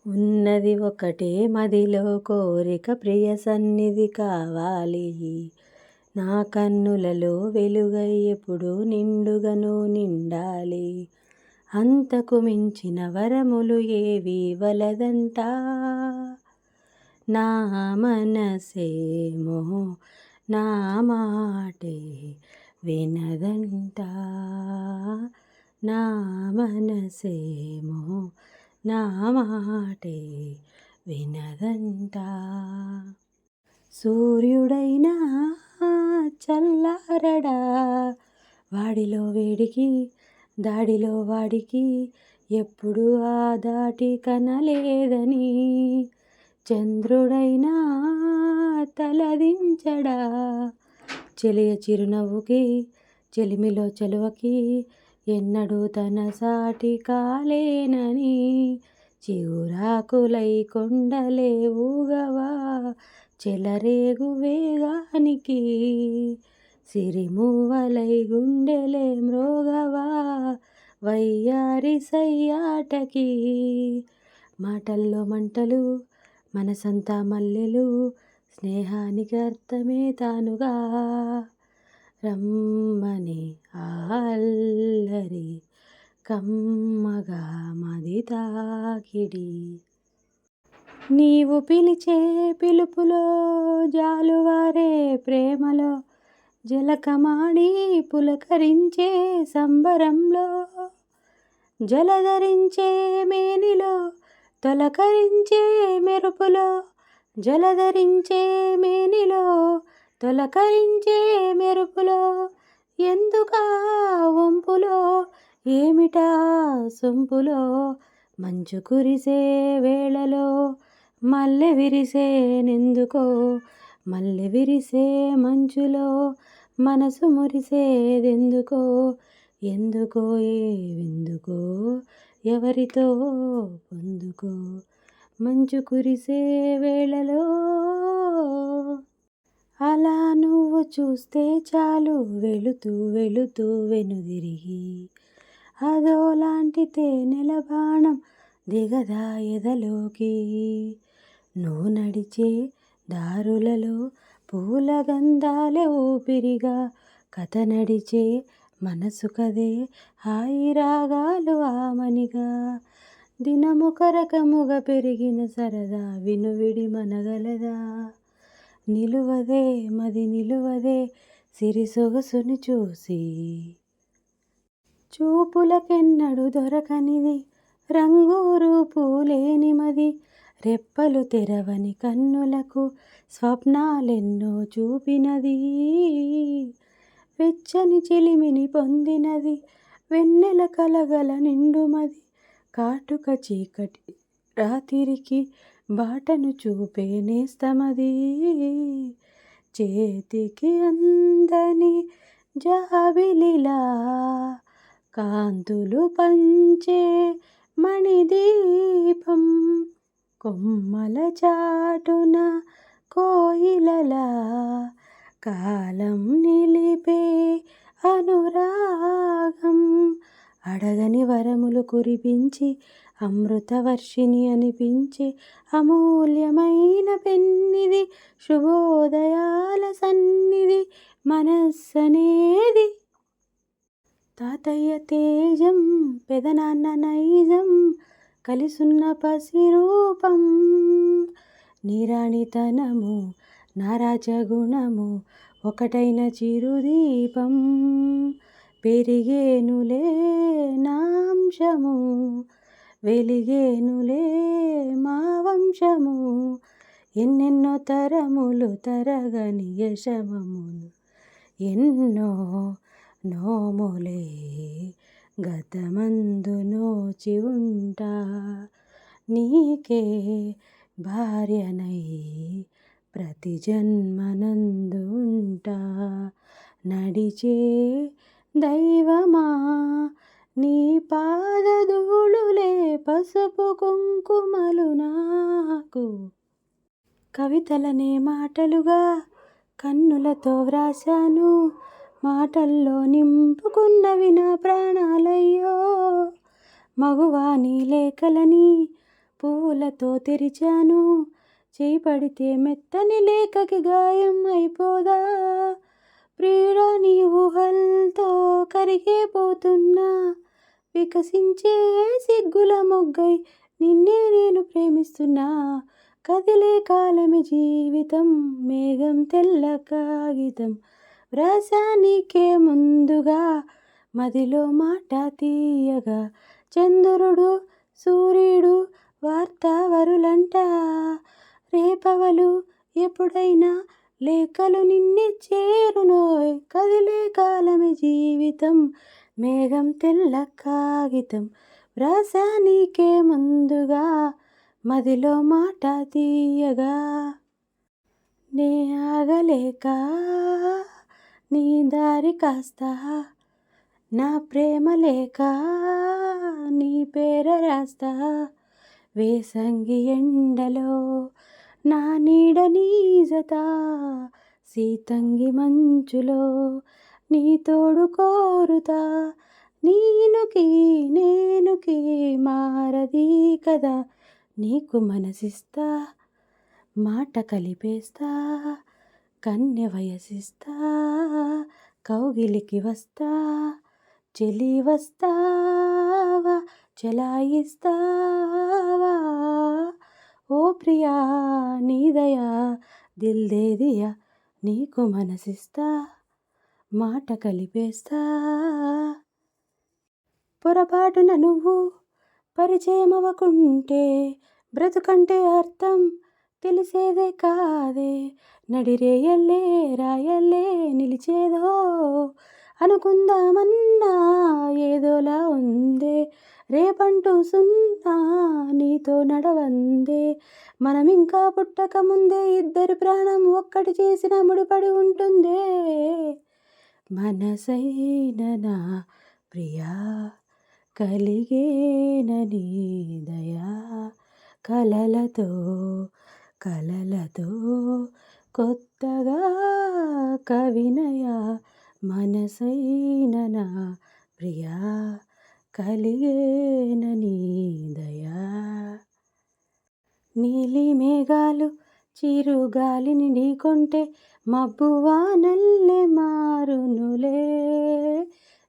ఉన్నది ఒకటే మదిలో కోరిక ప్రియ సన్నిధి కావాలి. నా కన్నులలో వెలుగై ఎప్పుడు నిండుగను నిండాలి. అంతకు మించిన వరములు ఏవి వలదంట. నా మనసేమో నా మాటే వినదంట. నా మనసేమో నా మాటే వినదంట. సూర్యుడైనా చల్లారడా, వాడిలో వేడికి దాడిలో వాడికి ఎప్పుడు ఆ దాటి కనలేదని. చంద్రుడైనా తలదించడా, చెలియ చిరునవ్వుకి చెలిమిలో చలువకి ఎన్నడూ తన సాటి కాలేనని. చిగురాకులై కొండలే ఊగవా చెలరేగు వేగానికి. సిరిమువ్వలై గుండెలే మ్రోగవా వయ్యారి సయ్యాటకి. మాటల్లో మంటలు మనసంతా మల్లెలు, స్నేహానికి అర్థమే తానుగా. రమ్మని అల్లరి కమ్మగా మది తాకిడి. నీవు పిలిచే పిలుపులో జాలువారే ప్రేమలో జలకమాడి పులకరించే సంబరంలో. జలధరించే మేనిలో తొలకరించే మెరుపులో. జలధరించే మేనిలో తొలకరించే మెరుపులో. ఎందుకా వంపులో ఏమిటా సొంపులో. మంచు కురిసే వేళలో మల్లె విరిసేనెందుకో. మల్లె విరిసే మంచులో మనసు మురిసేదెందుకో. ఎందుకో ఏవెందుకో ఎవరితో పొందుకో. మంచు కురిసే వేళలో అలా నువ్వు చూస్తే చాలు వెళుతూ వెళుతూ వెనుదిరిగి. అదోలాంటి తేనెల బాణం దిగదా ఎదలోకి. నువ్వు నడిచే దారులలో పూల గంధాలే ఊపిరిగా. కథ నడిచే మనసు కదే హాయి రాగాలు ఆమనిగా. దినమొక రకముగా పెరిగిన సరదా వినువిడి మనగలదా. నిలువదే మది నిలువదే సిరి సొగసుని చూసి. చూపులకెన్నడు దొరకనిది రంగు రూపు లేని మది. రెప్పలు తెరవని కన్నులకు స్వప్నాలెన్నో చూపినది. వెచ్చని చిలిమిని పొందినది వెన్నెల కలగల నిండుమది. కాటుక చీకటి రాతిరికి బాటను చూపే నేస్తమది. చేతికి అందని జాబిలిలా కాంతులు పంచే మణిదీపం. కొమ్మల చాటున కోయిలలా కాలం నిలిపే అనురాగం. అడగని వరములు కురిపించి అమృతవర్షిణి అనిపించే అమూల్యమైన పెన్నిది. శుభోదయాల సన్నిధి మనస్సనేది. తాతయ్య తేజం పెదనాన్న నైజం కలిసున్న పసిరూపం. నిరాణితనము నారాజగుణము ఒకటైన చిరుదీపం. పెరిగేనులే నాంశము వెలిగేనులే మా వంశము. ఎన్నెన్నో తరములు తరగని యశమములు ఎన్నో నోములే గతమందు నోచి ఉంటా. నీకే భార్యనై ప్రతి జన్మనందు ఉంటా. నడిచే దైవమా నీ పాదధూళులే పసుపు కుంకుమలు నాకు. కవితలనే మాటలుగా కన్నులతో వ్రాశాను. మాటల్లో నింపుకున్నవి నా ప్రాణాలయ్యో. మగువా నీ లేఖలని పువ్వుల పెదవులతో తెరిచాను, చేయి పడితే మెత్తని లేఖకి గాయం అయిపోదా? ప్రియుడా నీ ఊహలతో కరిగే పోతున్నా, వికసించే సిగ్గుల మొగ్గై నిన్నే నేను ప్రేమిస్తున్నా. కదిలే కాలమే జీవితం, మేఘం తెల్ల కాగితం, వ్రాసా నీకే ముందుగా మదిలో మాట తీయగా. చంద్రుడు సూర్యుడు వార్తావరులంట, రేపవలు ఎప్పుడైనా లేఖలు నిన్నే చేరునోయ్. కదిలే కాలమే జీవితం, మేఘం తెల్ల కాగితం, వ్రాసా నీకే ముందుగా మదిలో మాట తీయగా. నే ఆగలేక నీ దారి కాస్తా, నా ప్రేమ లేఖ నీ పేర రాస్తా. వేసంగి ఎండలో నా నీడ నీ జత, సీతంగి మంచులో నీ తోడు కోరుతా. నేనుకి మారది కదా, నీకు మనసిస్తా, మాట కలిపేస్తా, కన్నె వయసిస్తా, కౌగిలికి వస్తా. చెలి వస్తావా, చెలాయిస్తావా? ఓ ప్రియా నీ దయా దిల్ దే దియా, నీకు మనసిస్తా, మాట కలిపేస్తా. పొరపాటున నువ్వు పరిచయం అవ్వకుంటే బ్రతుకంటే అర్థం తెలిసేదే కాదే. నడిరేయల్లే రాయల్లే నిలిచేదో అనుకుందామన్నా ఏదోలా ఉందే. రేపంటూ సున్నా నీతో నడవందే, మనమింకా పుట్టక ముందే ఇద్దరి ప్రాణం ఒక్కటి చేసిన ముడిపడి ఉంటుందే. మనసైన నా ప్రియా కలిగేనని దయా, కలలతో కొత్తగా కవినయా. మనసైన నా ప్రియా కలిగేనని దయా. నీలి మేఘాలు చిరుగాలిని ఢీకొంటే మబ్బువానల్లే మారునులే.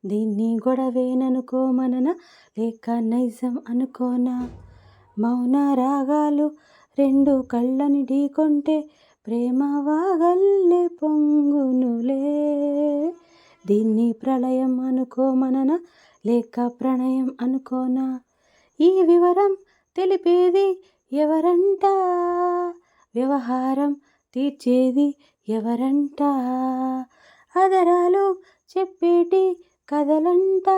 దీన్ని గొడవేననుకోమననా లేక నైజం అనుకోనా? మౌన రాగాలు రెండు కళ్ళని ఢీకొంటే ప్రేమ వాగల్లే పొంగునులే. దీన్ని ప్రళయం అనుకోమననా లేక ప్రణయం అనుకోనా? ఈ వివరం తెలిపేది ఎవరంట, వ్యవహారం తీర్చేది ఎవరంట? ఆదరాలు చెప్పేటి కథలంట,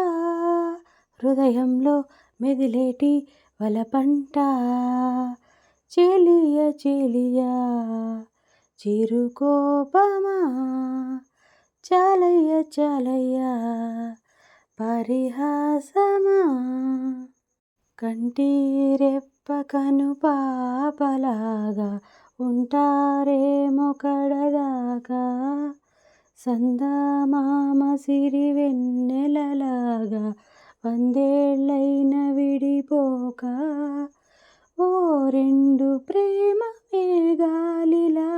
హృదయంలో మెదిలేటి వలపంట. చెలియా చెలియా చిరుకోపమా, చాలయ్య చాలయ్య పరిహాసమా. కంటి రెప్ప కను పాపలాగా ఉంటారేమో కడదాకా, సందమామ సిరి వెన్నెలలాగా వందేళ్ళైన విడిపోక. ఓ రెండు ప్రేమ మేఘాలిలా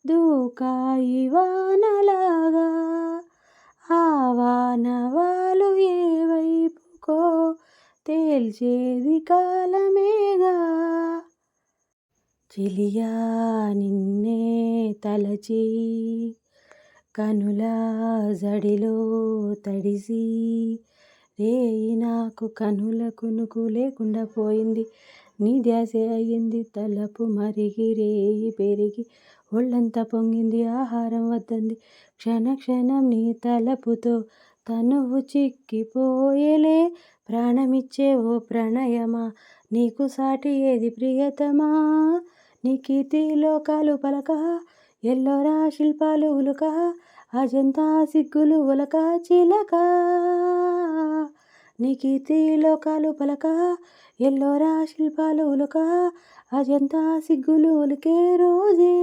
దూకాయి వానలాగా, ఆ వానవాలు ఏ వైపుకో తేల్చేది కాలమేగా. చెలియా నిన్నే తలచి కనుల జడిలో తడిసి, రేయి నాకు కనుల కునుకు లేకుండా పోయింది. నీ ధ్యాసే అయ్యింది తలపు మరిగి, రేయి పెరిగి ఒళ్ళంతా పొంగింది. ఆహారం వద్దంది క్షణ క్షణం నీ తలపుతో తనువు చిక్కిపోయేలే. ప్రాణమిచ్చే ఓ ప్రణయమా, నీకు సాటి ఏది ప్రియతమా? నీ కీర్తి లోకాలు పలక, ఎల్లోరా శిల్పాలు ఉలక, అజంతా సిగ్గులు ఒలక చిలక. నీ కీర్తి లోకాలు పలక, ఎల్లోరా శిల్పాలు ఉలక, అజంతా సిగ్గులు ఒలికే రోజే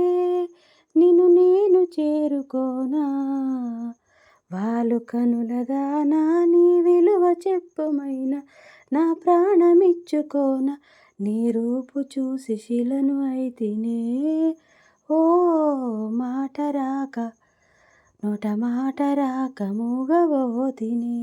నిన్ను నేను చేరుకోనా. వాలు కనుల దానా నీ విలువ చెప్పుమైనా, నా ప్రాణమిచ్చుకోనా. నీ రూపు చూసి శిలను అయితినే ఓ మాట రాక నోట మాట రాక మూగబోతినే.